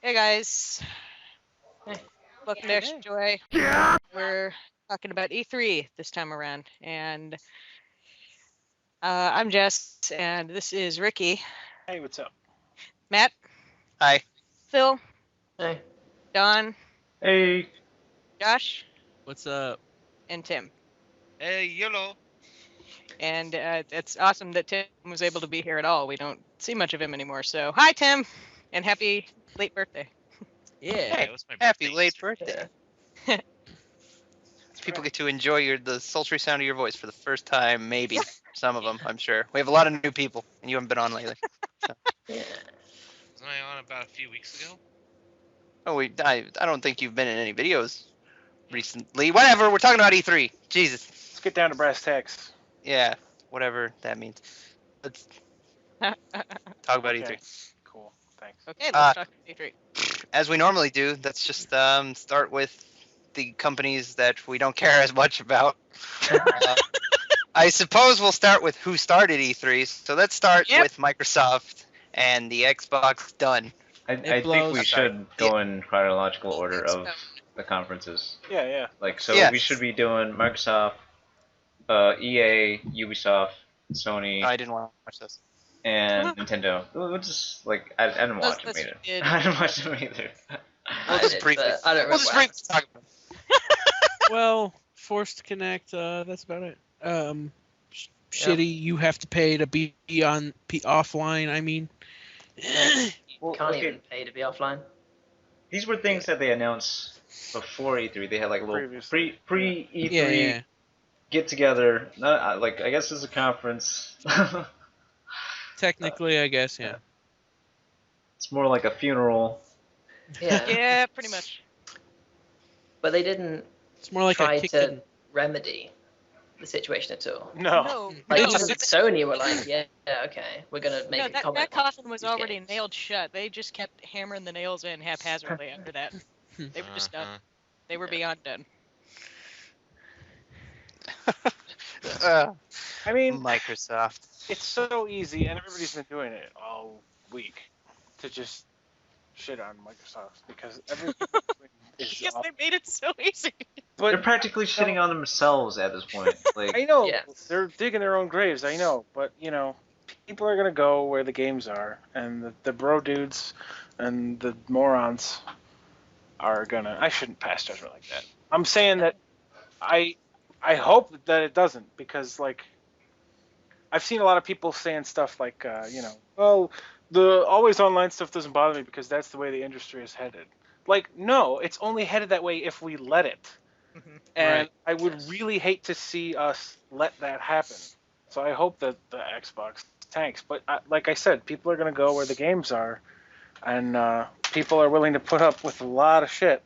Hey guys, Hey. welcome to Extra Joy. We're talking about E3 this time around, and I'm Jess, and this is Ricky, Hey, what's up? Matt, Hi. Phil, Hey. Don, Hey. Josh, What's up? and Tim. Hey, YOLO. And it's awesome that Tim was able to be here at all. We don't see much of him anymore, so hi Tim, and happy late birthday. Yeah. Hey, it was my happy birthday late yesterday. birthday. People get to enjoy the sultry sound of your voice for the first time, maybe. Some of them, I'm sure. We have a lot of new people, and you haven't been on lately. Yeah. Wasn't I on about a few weeks ago? Oh, I don't think you've been in any videos recently. Whatever, we're talking about E3. Jesus. Let's get down to brass tacks. Yeah, whatever that means. Let's talk about Okay. E3. Cool. Thanks. Okay, let's talk about E3. As we normally do, let's just start with the companies that we don't care as much about. I suppose we'll start with who started E3. So let's start with Microsoft and the Xbox done. It I think blows. we should go in chronological order of the conferences. Yeah. Yes. We should be doing Microsoft, EA, Ubisoft, Sony, I didn't watch this. and Nintendo. We'll just I didn't watch them either. Did. I didn't watch them either. We'll just briefly. I don't remember. We'll just briefly talk about it. Well, Forced Connect. That's about it. Shitty. You have to pay to be on offline. I mean, Well, Can't okay, even pay to be offline. these were things that they announced before E3. They had like a little Previously. pre E3 yeah. get together. Not I guess it's a conference. Technically, I guess, yeah. It's more like a funeral. Yeah. Yeah, pretty much. But they didn't It's more like try a kick to in. remedy the situation at all. No. Like no, even that- Sony were like, yeah, okay, we're gonna make no, a that comment. coffin was these already games. nailed shut. They just kept hammering the nails in haphazardly after that. They were just done. They were beyond done. I mean, Microsoft. it's so easy, and everybody's been doing it all week to just shit on Microsoft because everything is Yes, off. they made it so easy. They're But practically shitting on themselves at this point. I know Yes. they're digging their own graves. I know, but people are gonna go where the games are, and the bro dudes and the morons are gonna. I shouldn't pass judgment like that. I'm saying that I hope that it doesn't because I've seen a lot of people saying stuff like well, the always online stuff doesn't bother me because that's the way the industry is headed. Like, no, it's only headed that way if we let it. Mhm. And Right. I would really hate to see us let that happen. So I hope that the Xbox tanks. But like I said, people are going to go where the games are, and people are willing to put up with a lot of shit.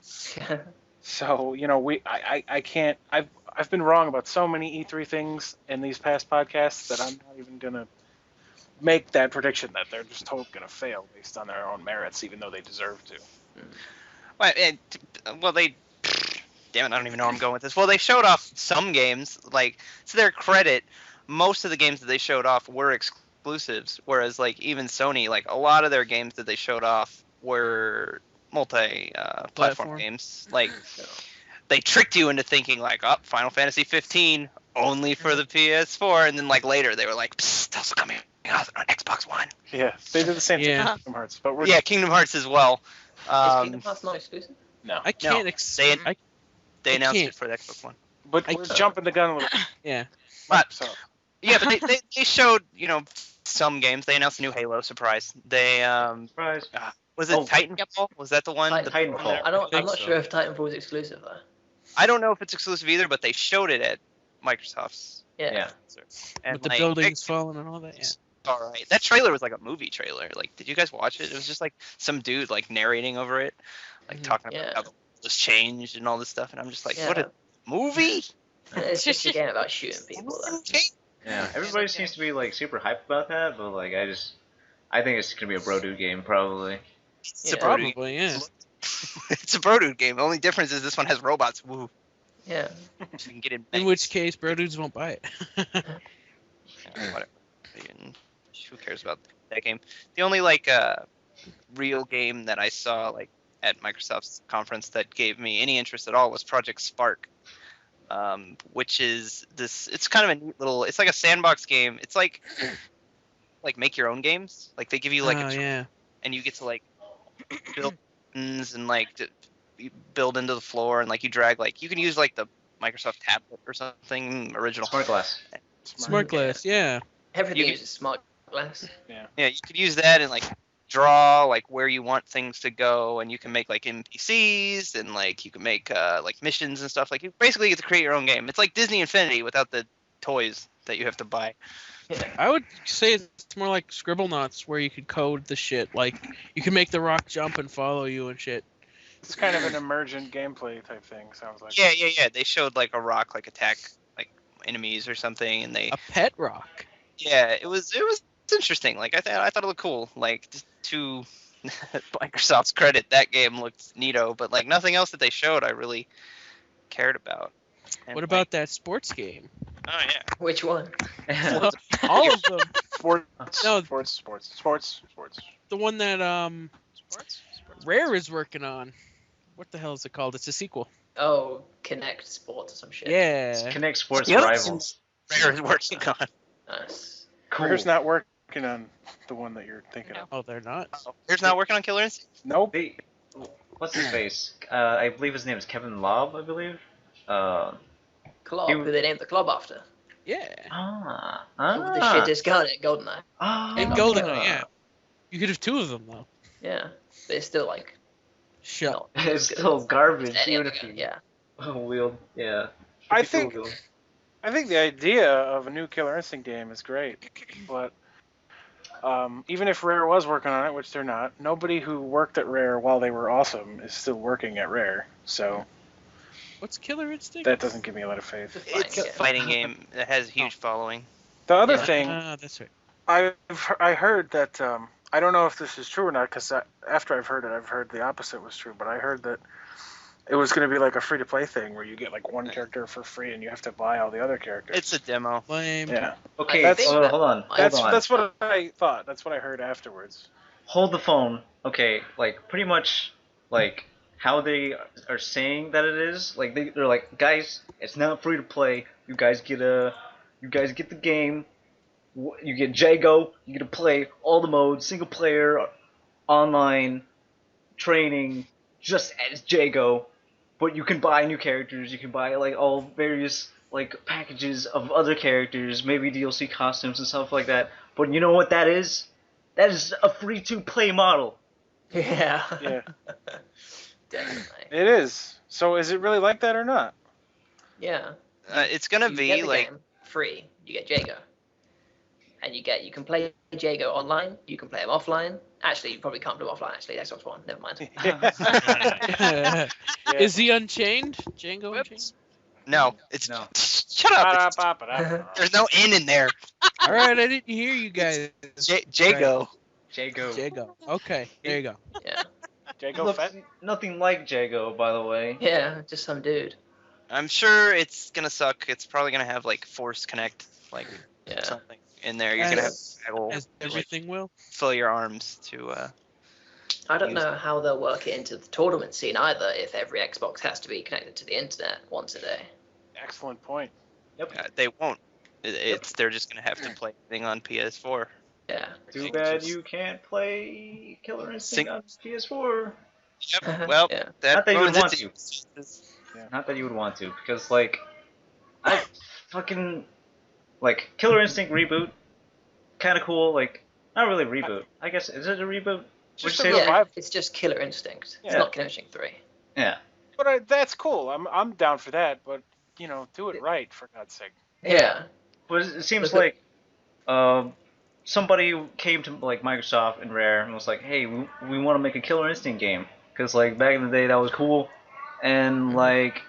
So I can't. I've been wrong about so many E3 things in these past podcasts that I'm not even going to make that prediction that they're just totally going to fail based on their own merits, even though they deserve to. Well, they. Damn it, I don't even know where I'm going with this. Well, they showed off some games. Like, to their credit, most of the games that they showed off were exclusives. Whereas, even Sony, a lot of their games that they showed off were multi-platform Platform. games. They tricked you into thinking, Final Fantasy 15 only for the PS4. And then, later, they were like, psst, also coming out on Xbox One. Yeah, they did the same thing Yeah. with Kingdom Hearts, but we're Yeah, Kingdom Hearts as well. Is Kingdom Hearts not exclusive? no. I can't They announced can't. it for the Xbox One. But I we're can't- jumping the gun a little bit. Yeah. But So yeah, but they showed some games. They announced a new Halo surprise. They Surprise. was it Oh. Titanfall? Was that the one? Titanfall. I'm think not so. sure if Titanfall is exclusive though. I don't know if it's exclusive either, but they showed it at Microsoft's. Yeah. And With the buildings falling and all that, yeah. All right, that trailer was like a movie trailer. Did you guys watch it? It was just some dude narrating over it, Mhm. talking about Yeah. how the world has changed and all this stuff. And I'm just like, Yeah. what a movie! It's just a game about shooting people though. Yeah, everybody seems to be super hyped about that, but I think it's gonna be a bro dude game probably. It's Yeah. a bro dude. Probably, yeah. It's a bro dude game. The only difference is this one has robots. Woo! Yeah. You can get in. In which case, bro dudes won't buy it. Whatever. Who cares about that game? The only real game that I saw like at Microsoft's conference that gave me any interest at all was Project Spark, which is this. It's kind of a neat little. It's like a sandbox game. It's like make your own games. Like they give you like Oh yeah. and you get to like build buttons and like you build into the floor and like you drag like you can use like the Microsoft tablet or something original. Smart glass. Smart glass. Yeah. Everything You uses smart glass. Yeah, you could use that and like draw like where you want things to go, and you can make like NPCs and like you can make like missions and stuff. Like you basically get to create your own game. It's like Disney Infinity without the toys that you have to buy. Yeah. I would say it's more like Scribblenauts, where you could code the shit. Like you can make the rock jump and follow you and shit. It's kind of an emergent gameplay type thing. Sounds like. Yeah. They showed like a rock like attack like enemies or something, and they A pet rock. yeah, it was interesting. Like I thought it looked cool. Like just to Microsoft's credit, that game looked neato, but like nothing else that they showed I really cared about. And, What about that sports game? Oh yeah. Which one? All of them. Sports. No. Sports. The one that Sports? Rare is working on. What the hell is it called? It's a sequel. Oh, Connect Sports or some shit. Yeah. Connect Sports Yep. Rivals. Rare is working on. Nice. Cool. Where's not working on the one that you're thinking of? Oh, they're not. Here's not working on Killer Instinct. Nope. They, what's his face? I believe his name is Kevin Lobb. I believe. Club, You- who they named the club after. Yeah. The shit is GoldenEye. And GoldenEye, yeah. You could have two of them though. Yeah. But it's still like Shut. not It's as good still as garbage. any Even other if game, you yeah. wield, yeah. I If you think wield- I think the idea of a new Killer Instinct game is great, but even if Rare was working on it, which they're not, nobody who worked at Rare while they were awesome is still working at Rare. So What's Killer Instinct? that doesn't give me a lot of faith. It's a game. fighting game that has a huge following. The other Yeah. thing That's right. I heard that I don't know if this is true or not because after I've heard it, I've heard the opposite was true. But I heard that it was going to be like a free-to-play thing where you get like one character for free and you have to buy all the other characters. It's a demo. Lame. Yeah, Okay, That's- hold on. that's Hold on. that's what I thought. That's what I heard afterwards. Hold the phone. Okay, like pretty much like how they are saying that it is. Like they're like, guys, it's not free to play. You guys get the game. You get Jago. You get to play all the modes, single player, online, training, just as Jago. But you can buy new characters. You can buy like all various like packages of other characters, maybe DLC costumes and stuff like that. But you know what that is? That is a free-to-play model. Yeah. Yeah, Definitely. it is. So is it really like that or not? Yeah. It's gonna You be get the like game free. You get Jago. And you can play Jago online. You can play him offline. Actually, you probably can't play him offline. Actually, Xbox One. Never mind. Yeah. Is he Unchained? Django Unchained? no. It's No. shut up. There's no N in there. All right, I didn't hear you guys. Jago. Jago. Django. Okay, there you go. Yeah. Jago Looks Fett? nothing like Jago, by the way. Yeah. Just some dude. I'm sure it's gonna suck. It's probably gonna have like Force Connect, like Yeah. something in there. You're gonna have As- to toggle, As like, everything will. fill your arms to. I don't know how they'll work it into the tournament scene either. If every Xbox has to be connected to the internet once a day. Excellent point. They won't. They're just gonna have to play everything on PS4. Yeah. Too bad you can't play Killer Instinct on PS4. Yep. Well, Yeah. that Not that you would ruins it want too. Not that you would want to, because like, I fucking like Killer Instinct reboot, kind of cool. Like, not really reboot. I guess is it a reboot? Just Would a you say Yeah. revival. It's just Killer Instinct. It's Yeah. not Killer Instinct 3. Yeah. But that's cool. I'm down for that. But do it right for God's sake. Yeah. But it seems Was it- like somebody came to like Microsoft and Rare and was like, "Hey, we want to make a Killer Instinct game because like back in the day that was cool, and like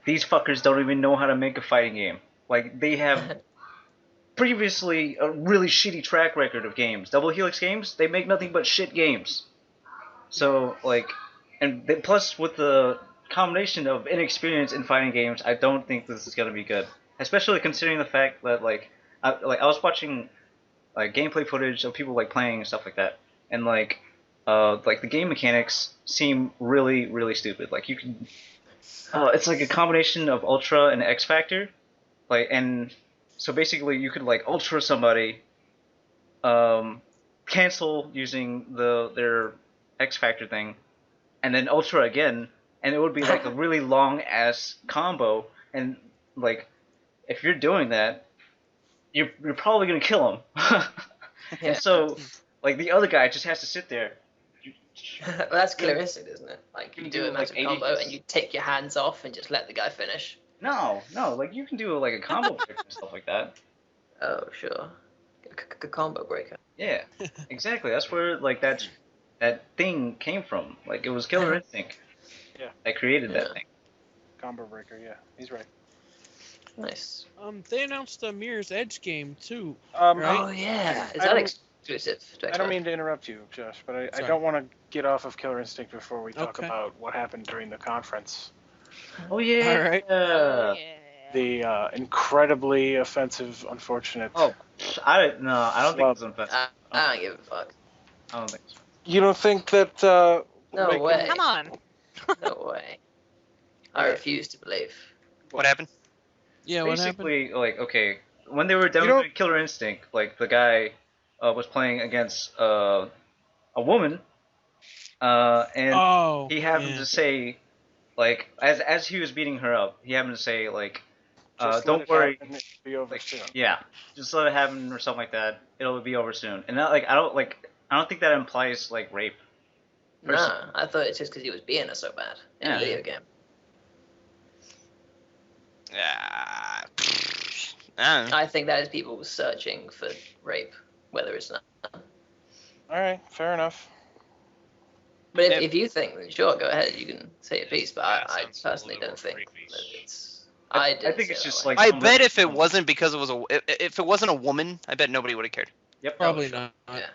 these fuckers don't even know how to make a fighting game. Like they have previously a really shitty track record of games. Double Helix Games, they make nothing but shit games. So like, and plus with the combination of inexperience in fighting games, I don't think this is gonna be good. Especially considering the fact that I was watching like gameplay footage of people like playing and stuff like that, and like like the game mechanics seem really, really stupid. Like you can, it's like a combination of Ultra and X Factor, like, and so basically you could like Ultra somebody, cancel using their X Factor thing, and then Ultra again, and it would be like a really long ass combo. And like, if you're doing that, you're probably gonna kill him. Yeah. So, like the other guy just has to sit there. Well, that's killer instinct, isn't it? Like you You do do, a massive like, 80 combo and you take your hands off and just let the guy finish. No, like you can do like a combo break and stuff like that. Oh, sure. Combo breaker. Yeah, exactly. That's where like that thing came from. Like it was Killer Instinct. Yeah. That created that Yeah. thing. Combo breaker. Yeah, he's right. Nice. They announced a Mirror's Edge game too. Right? Oh yeah. Is I that don't- exclusive to Xbox? I don't mean to interrupt you, Josh, but I Sorry. don't want to get off of Killer Instinct before we talk Okay. about what happened during the conference. Oh yeah. All right. The incredibly offensive, unfortunate. Oh, I don't think it was offensive. I don't give a fuck. I don't think so. You don't think that? No making- way. Come on. No way. I refuse to believe. What happened? Yeah, what happened? Basically, like, okay, when they were demoing Killer Instinct, like the guy was playing against a woman, and Oh, he happened yeah. to say, like, as he was beating her up, he happened to say, like, Just let don't it worry, happen, it'll be over like, soon. yeah, just let it happen or something like that. It'll be over soon. And not, like, I don't think that implies like rape. Nah, I thought it's just because he was being her so bad in a Yeah. video game. I don't know. I think that is people searching for rape, whether it's not. All right, fair enough. But Yeah. if you think, then sure, go ahead. You can say your piece. But That I sounds a personally little don't think creepy. that it's. I didn't think see it's it that just way. like- I bet if it wasn't because it was if it wasn't a woman, I bet nobody would have cared. Yep. Probably sure. not. Yeah.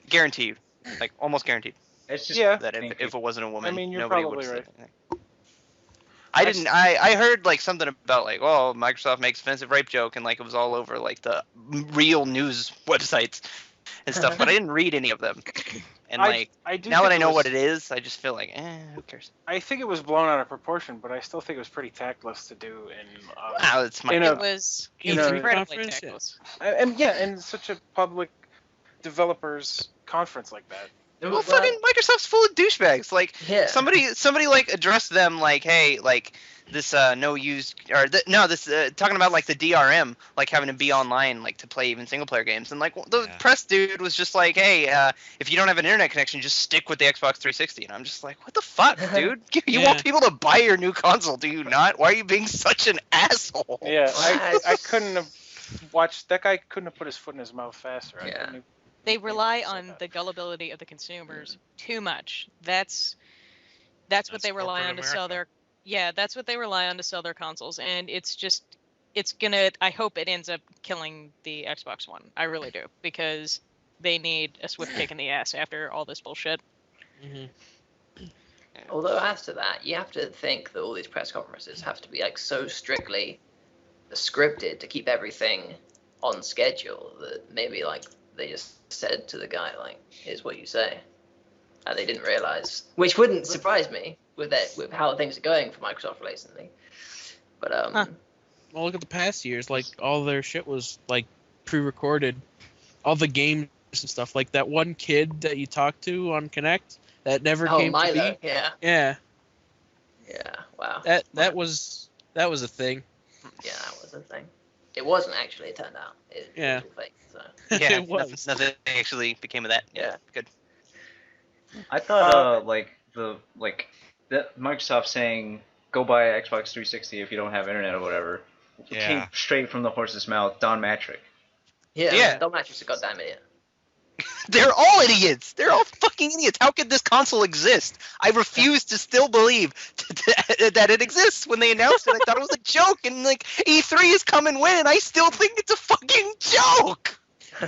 Guarantee you, like almost guaranteed It's just Yeah. that if it wasn't a woman, I mean, you're nobody probably would have right. said anything. I heard like something about like, oh, Microsoft makes offensive rape joke, and like it was all over like the real news websites and stuff, but I didn't read any of them. And like I do now that think I know was- what it is, I just feel like, who cares? I think it was blown out of proportion, but I still think it was pretty tactless to do. Wow, it's my In It a- was in a- incredibly conference, tactless. And yeah, in such a public developers conference like that. well, fucking Microsoft's full of douchebags. Like Yeah. somebody like addressed them like, hey, like this no use or this talking about like the DRM like having to be online like to play even single player games, and like the Yeah. press dude was just like, hey, if you don't have an internet connection, just stick with the Xbox 360, and I'm just like, what the fuck, dude? You Yeah. want people to buy your new console, do you not? Why are you being such an asshole? Yeah, What? I couldn't have watched that guy. Couldn't have put his foot in his mouth faster. I Yeah. couldn't have- They rely said on that. the gullibility of the consumers too much. That's what That's they rely corporate on to sell America. that's what they rely on to sell their consoles, and it's gonna. I hope it ends up killing the Xbox One. I really do, because they need a swift kick in the ass after all this bullshit. hmm Although as to that, you have to think that all these press conferences have to be like so strictly scripted to keep everything on schedule that maybe like they just said to the guy like, "Here's what you say," and they didn't realize, which wouldn't surprise me with how things are going for Microsoft recently. But Huh. Well, look at the past years. Like all their shit was like pre-recorded. All the games and stuff. Like that one kid that you talked to on Connect that never oh came to Milo, be. yeah, Yeah, wow, that was a thing. yeah, that was a thing. It wasn't actually. It turned out. It Yeah. was all fake. So Yeah, It was. nothing actually became of that. Yeah. Good. I thought that Microsoft saying go buy an Xbox 360 if you don't have internet or whatever Yeah. came straight from the horse's mouth, Don Matrick. Yeah. Don't match a goddamn idiot. They're all idiots. They're all fucking idiots. How could this console exist? I refuse to still believe that it exists. When they announced it, I thought it was a joke, and like E3 is come and win, and I still think it's a fucking joke.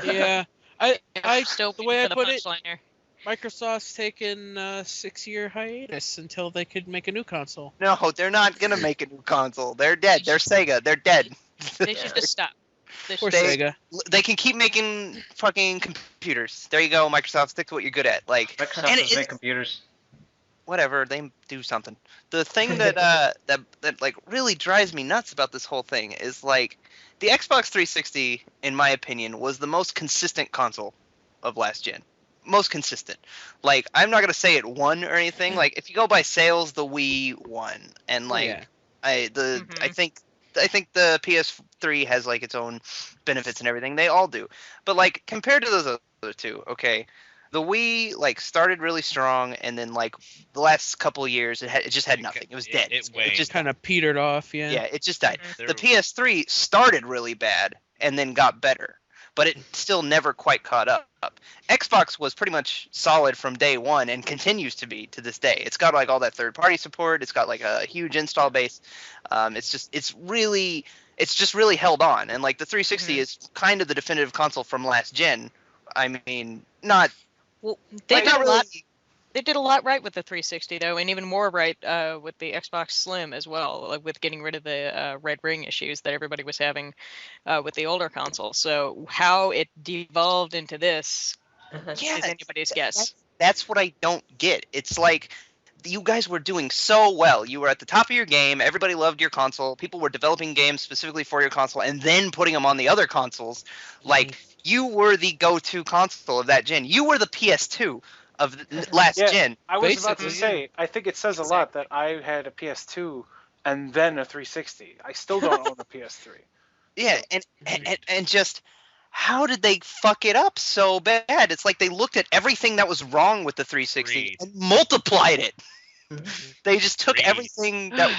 Yeah, I Still the way I waiting for put the it, punchline here. Microsoft's taken a 6-year hiatus until they could make a new console. No, they're not gonna make a new console. They're dead. They're Sega. They're dead. They should just stop. Or They- Sega. They can keep making fucking computers. There you go, Microsoft. Stick to what you're good at. Like, Microsoft and doesn't make computers. whatever, they do something. The thing that that like really drives me nuts about this whole thing is like the Xbox 360, in my opinion, was the most consistent console of last gen. Most consistent. Like, I'm not gonna say it won or anything. Like, if you go by sales, the Wii won, and like Yeah. I think the PS3 has like its own benefits and everything. They all do, but like compared to those other two, okay. The Wii like started really strong, and then like the last couple of years, it just had nothing. It was dead. It It waned. just Kind of petered off, yeah. yeah, it just died. There The were- PS3 started really bad and then got better, but it still never quite caught up. Xbox was pretty much solid from day one and continues to be to this day. It's got like all that third-party support. It's got like a huge install base. It's just really held on. And like the 360 is kind of the definitive console from last gen. I mean, not Well, they like, did not a lot. really. They did a lot right with the 360 though, and even more right with the Xbox Slim as well, like with getting rid of the red ring issues that everybody was having with the older console. So how it devolved into this Yeah, is anybody's guess. that's what I don't get. It's like you guys were doing so well. You were at the top of your game. Everybody loved your console. People were developing games specifically for your console and then putting them on the other consoles. Like, you were the go-to console of that gen. You were the PS2 of the last Yeah. gen. I was about to Basically, say, I think it says a lot that I had a PS2 and then a 360. I still don't own a PS3. Yeah, and just how did they fuck it up so bad? It's like they looked at everything that was wrong with the 360 Greed. and multiplied it. They just took Greed. everything that was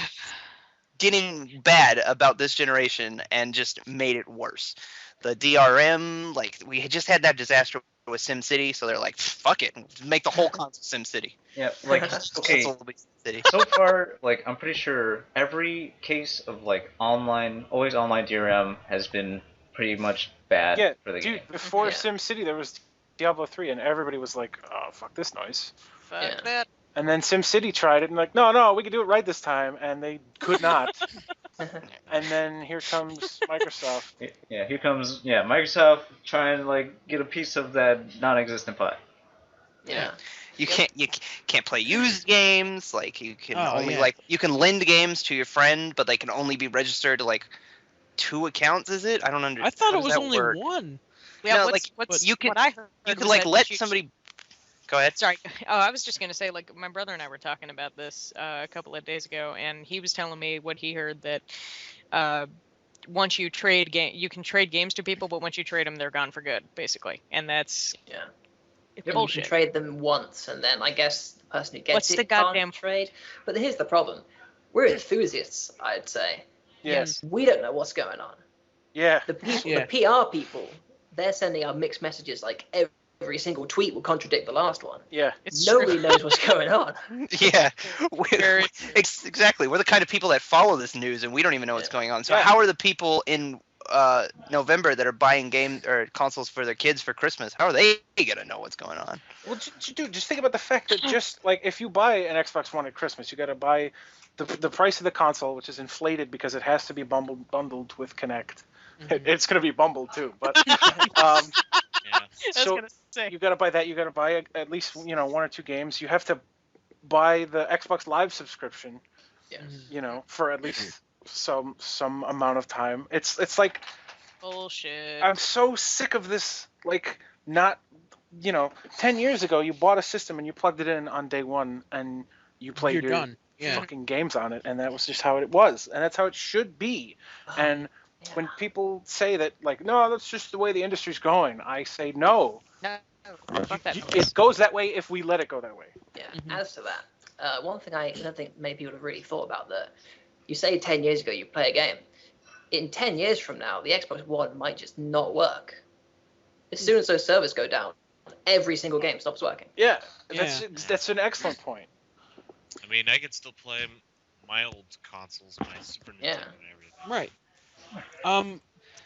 getting bad about this generation and just made it worse. The DRM, like we had just had that disaster with SimCity, so they're like, fuck it, make the whole console SimCity. Yeah, like okay. Console will be SimCity. So far, like I'm pretty sure every case of like always online DRM has been pretty much bad Yeah, for the dude, game. before Yeah. SimCity, there was Diablo 3, and everybody was like, oh, fuck this noise. Fuck Yeah. that. And then SimCity tried it, and like, no, we can do it right this time, and they could not. And then here comes Microsoft. Yeah, here comes Microsoft trying to like get a piece of that non-existent pie. Yeah. You can't play used games. Like you can Oh, only yeah. like you can lend games to your friend, but they can only be registered to like 2 accounts. Is it? I don't understand. I thought it was only one. Yeah, No, what's, like, what's you could- what I heard You could was like that let you- somebody. Go ahead. Sorry. Oh, I was just gonna say, like, my brother and I were talking about this a couple of days ago, and he was telling me what he heard that once you trade you can trade games to people, but once you trade them, they're gone for good, basically, and that's Yeah. it's You can bullshit. trade them once, and then I guess the person who gets What's it the can't goddamn- trade. But here's the problem: we're enthusiasts, I'd say. Yes. We don't know what's going on. Yeah. The people, Yeah. the PR people, they're sending out mixed messages. Like every single tweet will contradict the last one. Yeah. It's Nobody true. knows what's going on. Yeah, Very exactly. We're the kind of people that follow this news, and we don't even know what's Yeah. going on. So Yeah. how are the people in November that are buying game or consoles for their kids for Christmas? How are they gonna know what's going on? Well, dude, just think about the fact that just like if you buy an Xbox One at Christmas, you got to buy the price of the console, which is inflated because it has to be bundled with Kinect. It's gonna be bundled too, but Yeah. I was so gonna say. you got to buy that. You got to buy at least 1 or 2 games. You have to buy the Xbox Live subscription, Yes. for at least some amount of time. It's like Bullshit. I'm so sick of this. Like not 10 years ago you bought a system and you plugged it in on day one and you played You're your done. Yeah. fucking games on it, and that was just how it was, and that's how it should be. And when people say that, like, no, that's just the way the industry's going, I say no. No, fuck that. It goes that way if we let it go that way. Yeah. Mhm. As to that, one thing I don't think many people have really thought about that. You say 10 years ago you play a game. In 10 years from now, the Xbox One might just not work. As soon as those servers go down, every single game stops working. Yeah, Yeah. that's an excellent point. I mean, I can still play my old consoles, my Super Nintendo Yeah. and everything. Right.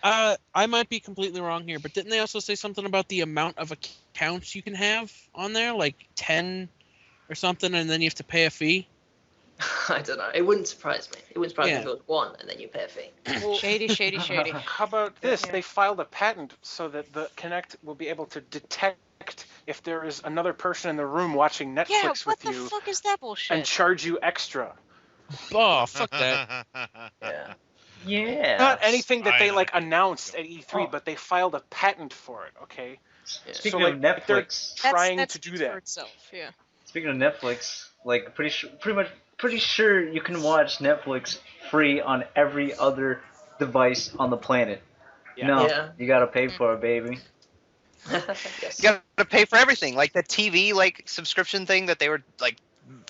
I might be completely wrong here, but didn't they also say something about the amount of accounts you can have on there, like 10 or something, and then you have to pay a fee? I don't know. It wouldn't surprise me. It wouldn't surprise me Yeah. if it was 1 and then you pay a fee. Shady, shady, shady. How about this? Yeah. They filed a patent so that the Kinect will be able to detect if there is another person in the room watching Yeah, Netflix what with the you fuck is that bullshit? and charge you extra. Oh, fuck that. Yeah. Yeah. Not anything that they I like know. announced at E3, Oh. but they filed a patent for it. Okay. Speaking So, of like, they're Netflix, trying that to do speaks that. for itself. Yeah. speaking of Netflix, like pretty sure you can watch Netflix free on every other device on the planet. Yeah. No, Yeah. you gotta pay for it, baby. Yes. You gotta pay for everything, like the TV like subscription thing that they were like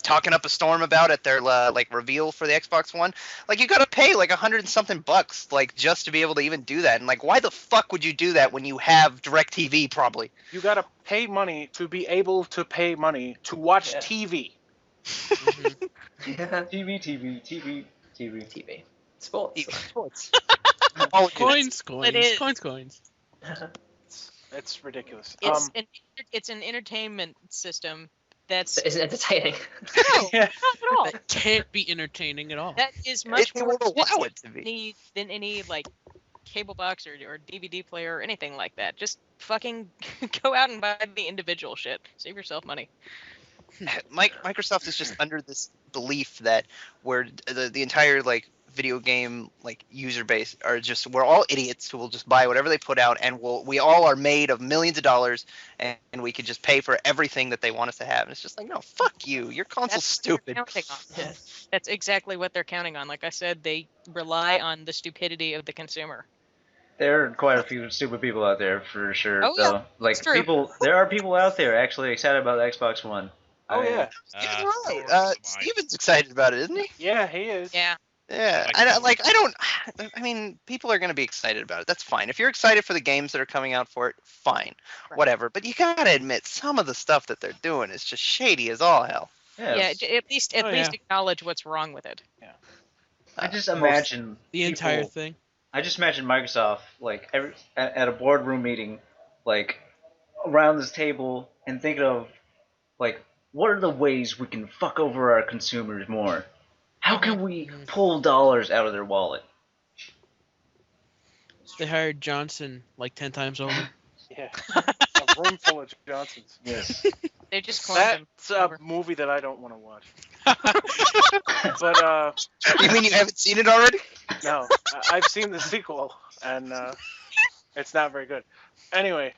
talking up a storm about at their like reveal for the Xbox One. Like you gotta pay like $100 and something like just to be able to even do that. And like, why the fuck would you do that when you have DirecTV? Probably. You gotta pay money to be able to pay money to watch Yeah. TV. Mhm. TV. TV. Sports. Sports. All Coins, It is. coins. It's ridiculous. It's an entertainment system that's That isn't entertaining. no, Yeah. not at all. That can't be entertaining at all. That is much They more won't allow it expensive to be. than any like cable box or DVD player or anything like that. Just fucking go out and buy the individual shit. Save yourself money. Microsoft is just under this belief that we're the entire like video game like user base are just we're all idiots who will just buy whatever they put out, and we all are made of millions of dollars, and we could just pay for everything that they want us to have. And it's just like, no, fuck you, your console's That's what stupid. they're counting on. Yeah. That's exactly what they're counting on. Like I said, they rely on the stupidity of the consumer. There are quite a few stupid people out there for sure. Oh, yeah, though. Like true. there are people out there actually excited about the Xbox One. Oh yeah. Steven's So right. are some I. Steven's excited about it, isn't he? Yeah, he is. Yeah. Yeah, I mean, people are going to be excited about it. That's fine. If you're excited for the games that are coming out for it, fine, Right. whatever. But you gotta admit, some of the stuff that they're doing is just shady as all hell. Yeah. At least Oh, yeah. acknowledge what's wrong with it. I just imagine The people- entire thing. I just imagine Microsoft like at a boardroom meeting, like around this table and thinking of like what are the ways we can fuck over our consumers more? How can we pull dollars out of their wallet? They hired Johnson like 10 times over. Yeah. A room full of Johnsons. Yes. They just cloned him. That's a movie that I don't want to watch. But You mean you haven't seen it already? no, I've seen the sequel, and it's not very good. Anyway,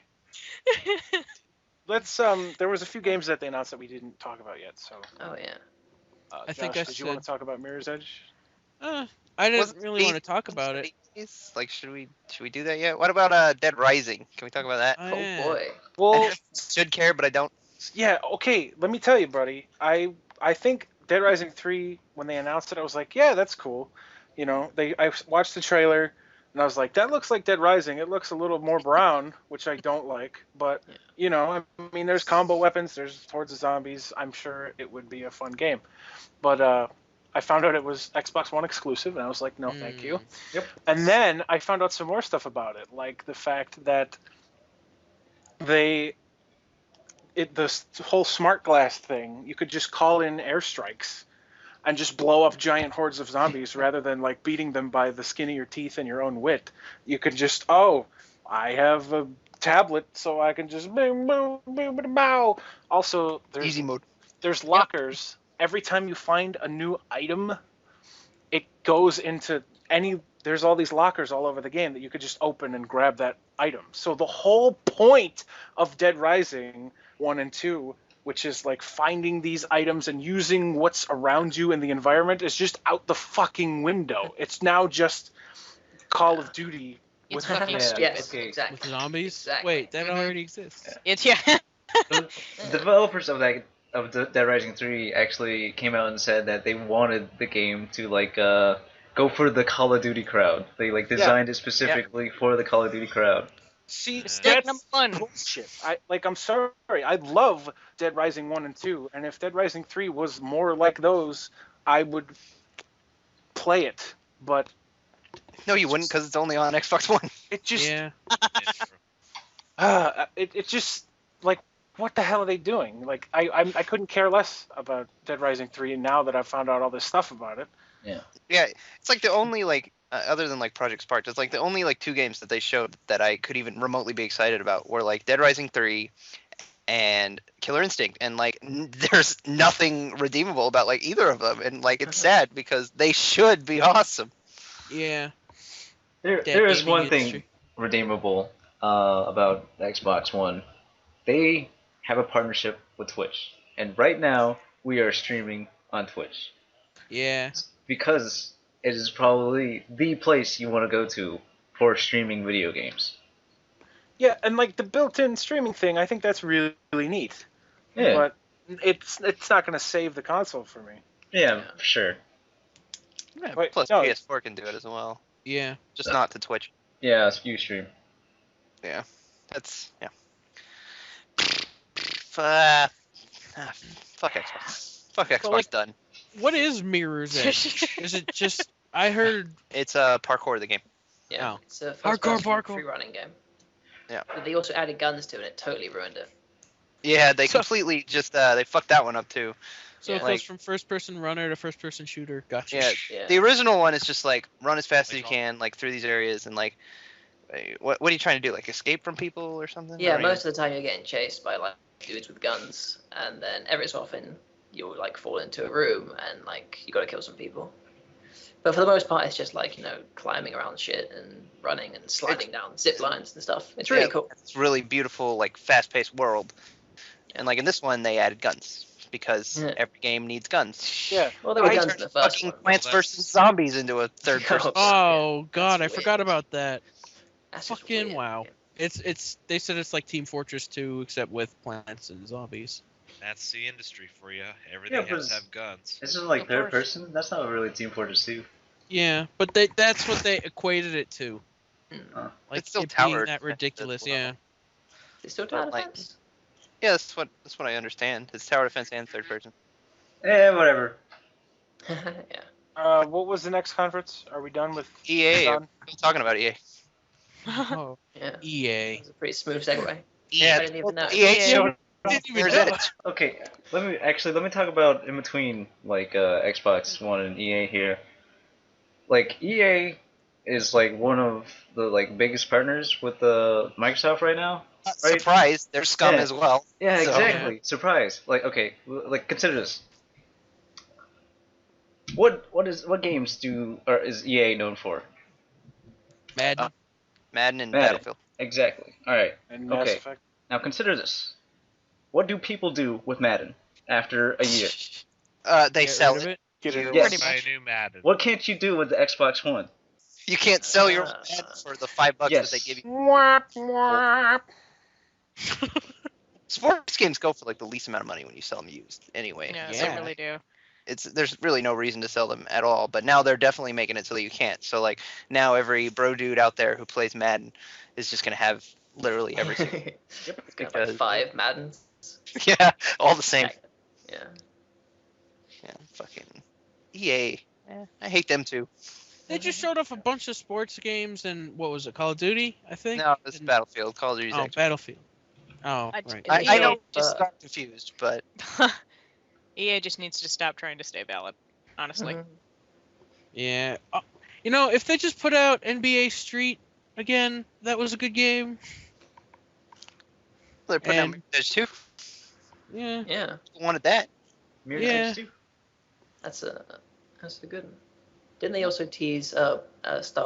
let's there was a few games that they announced that we didn't talk about yet. So, Oh yeah. I think Josh, I did you want said- to talk about Mirror's Edge? I Was didn't it really the- want to talk about it. Like, should we do that yet? What about Dead Rising? Can we talk about that? Oh, Oh yeah. boy. Well, I should care, but I don't. yeah. Okay, let me tell you, buddy. I think Dead Rising 3, when they announced it, I was like, yeah, that's cool. You know, I watched the trailer, and I was like, that looks like Dead Rising. It looks a little more brown, which I don't like. But, you know, I mean, there's combo weapons. There's hordes of zombies. I'm sure it would be a fun game. But I found out it was Xbox One exclusive, and I was like, no, thank you. Yep. And then I found out some more stuff about it, like the fact that the whole smart glass thing, you could just call in airstrikes and just blow up giant hordes of zombies rather than like beating them by the skin of your teeth and your own wit. You could just, I have a tablet, so I can just boom, boom, boom, boom, bow. Also, Easy mode. there's lockers. Every time you find a new item, it goes into there's all these lockers all over the game that you could just open and grab that item. So the whole point of Dead Rising 1 and 2, which is like finding these items and using what's around you in the environment, is just out the fucking window. It's now just Call of Duty It's with fucking Yeah. stupid. Yes, Okay. exactly. With zombies? Exactly. Wait, that Mhm. already exists. It's yeah. The developers of Dead Rising 3 actually came out and said that they wanted the game to like go for the Call of Duty crowd. They like designed it specifically for the Call of Duty crowd. See, Mistake that's number one. bullshit. I'm sorry. I love Dead Rising 1 and 2, and if Dead Rising 3 was more like those, I would play it. But No, you wouldn't, because it's only on Xbox One. it just Yeah. It's true. it just like what the hell are they doing? Like, I couldn't care less about Dead Rising 3 now that I've found out all this stuff about it. Yeah, it's like the only like other than like Project Spark, it's like the only like 2 games that they showed that I could even remotely be excited about were like Dead Rising 3 and Killer Instinct, and like there's nothing redeemable about like either of them, and like it's sad because they should be awesome. Yeah. There is gaming one industry. thing redeemable about Xbox One. They have a partnership with Twitch, and right now we are streaming on Twitch Yeah. because it is probably the place you want to go to for streaming video games. Yeah, and like the built-in streaming thing, I think that's really, really neat. Yeah, But it's not going to save the console for me. yeah, for sure. Yeah, Wait, plus no. PS4 can do it as well, Yeah. just not to Twitch. Yeah, it's Ustream. Yeah, that's yeah. Fuck Xbox. Fuck Xbox. like- Done. What is Mirror's Edge? Is it just? I heard. It's a parkour of the game. Yeah, Oh. it's a Hardcore, first-person parkour. free running game. Yeah. But they also added guns to it, and it totally ruined it. Yeah, they So- completely just they fucked that one up too. So Yeah. it goes from first-person runner to first-person shooter. Gotcha. Yeah, Yeah. the original one is just like run as fast as you Like, can, like through these areas, and like, what are you trying to do? Like escape from people or something? Yeah, I don't most of the time you're getting chased by like dudes with guns, and then every so often you'll like fall into a room and like you gotta kill some people. But for the most part, it's just like climbing around shit and running and sliding down zip lines and stuff. It's really cool. It's a really beautiful, like fast-paced world, and like in this one they added guns because Yeah. every game needs guns. Yeah. Well, there were I guns in turned the first fucking one. Plants Well, that's- vs Zombies into a third-person. Oh God, I That's forgot weird. about that. That's just Fucking weird. wow. It's. They said it's like Team Fortress 2, except with plants and zombies. That's the industry for you. Everything but has to have guns. This is like Of third course. person. That's not really Team Fortress 2. Yeah, but that's what they equated it to. Hmm. Like It's still it being tower that defense ridiculous. as well. Yeah. Is it still tower Like- defense? Yeah, that's what I understand. It's tower defense and third person. Whatever. Yeah. What was the next conference? Are we done with EA. Done? We're talking about EA. Oh, Yeah. EA. It's a pretty smooth segue. Yeah, I didn't even know. EA Yeah. showed Didn't even There's know. it. Okay, let me talk about in between like Xbox One and EA here. Like EA is like one of the like biggest partners with Microsoft right now. Right? Surprise, they're scum Yeah. as well. Yeah, So- exactly. Surprise. Like okay, like consider this. What games is EA known for? Madden. Madden and Madden. Battlefield. Exactly. All right. and Mass Okay. Effect? Now consider this. What do people do with Madden after a year? They Get sell rid of it. it. Get it Yes. Pretty Buy much. a new Madden. What can't you do with the Xbox One? You can't sell your Madden for the $5 Yes. that they give you. Whap, whap. Sports games go for like the least amount of money when you sell them used. Anyway, Yeah, Yeah. they really do. there's really no reason to sell them at all. But now they're definitely making it so that you can't. So like now every bro dude out there who plays Madden is just gonna have literally every single. It's got like Because- 5 Maddens. Yeah, all the same. Yeah. Yeah, fucking EA. I hate them too. They just showed off a bunch of sports games and what was it? Call of Duty, I think. No, it's And- Battlefield. Call of Duty's Oh, Xbox. Battlefield. Oh, I- right. I know, EA, just got confused, but EA just needs to stop trying to stay valid. Honestly. Mhm. Yeah. If they just put out NBA Street again, that was a good game. they're putting out And- Mirror's Edge too. Yeah. Yeah. Who wanted that? Mirror's Yeah. Edge 2? That's a good one. Didn't they also tease Star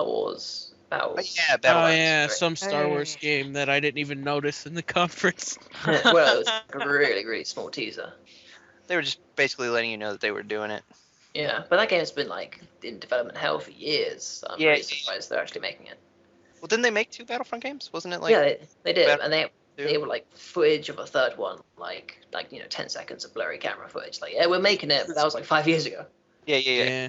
Wars But Battles? yeah, Oh Battlefield. yeah, right. some Star Wars Hey. game that I didn't even notice in the conference. Well, it was like a really, really small teaser. They were just basically letting you know that they were doing it. Yeah, but that game's been like in development hell for years. So I'm Yeah, really yeah. surprised they're actually making it. Well, didn't they make 2 Battlefront games? Wasn't it like? Yeah, they did, Battle- and they two? were like footage of a third one, like 10 seconds of blurry camera footage. Like, yeah, we're making it, but that was like 5 years ago. Yeah.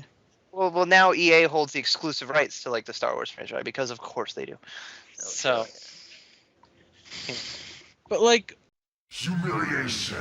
Well, now EA holds the exclusive rights to like the Star Wars franchise because of course they do. Oh, So sure. But like, Humiliation.